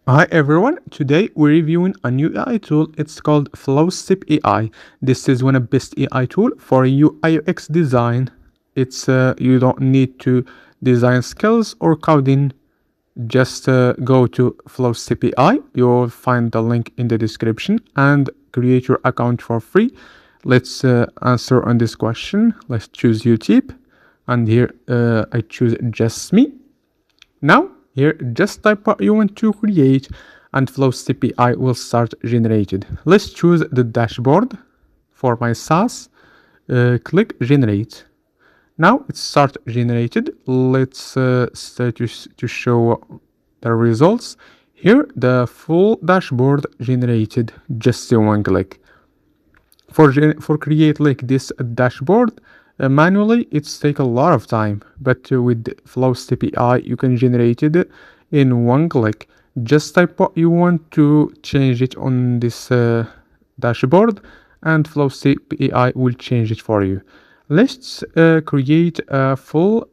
Hi everyone, today we're reviewing a new AI tool. It's called Flowstep AI. This is one of the best AI tool for UI/UX design. You don't need to design skills or coding. Just go to Flowstep AI. You'll find the link in the description and create your account for free. Let's answer on this question. Let's choose YouTube, and here I choose just me. Now, here, just type what you want to create and Flowstep AI will start generated. Let's choose the dashboard for my SaaS. Click generate. Now it's start generated. Let's start to show the results. Here, the full dashboard generated just in one click. For create like this dashboard manually, it's take a lot of time, but with Flowstep AI you can generate it in one click. Just type what you want to change it on this dashboard and Flowstep AI will change it for you. Let's create a full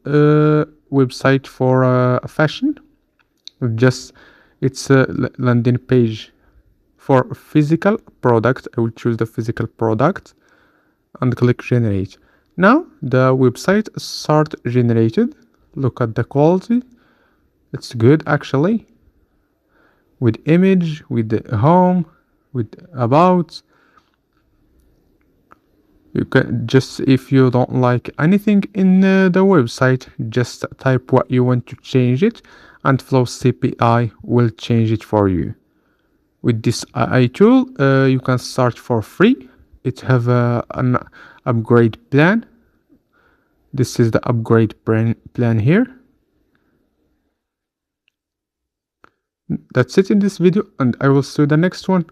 website for fashion. Just it's a landing page for physical product. I will choose the physical product and click generate. Now the website start generated. Look at the quality. It's good actually. With image, with the home, with about. You can just, if you don't like anything in the website, just type what you want to change it and Flowstep AI will change it for you. With this AI tool, you can start for free. It have an upgrade plan. This is the upgrade plan here. That's it in this video, and I will see you the next one.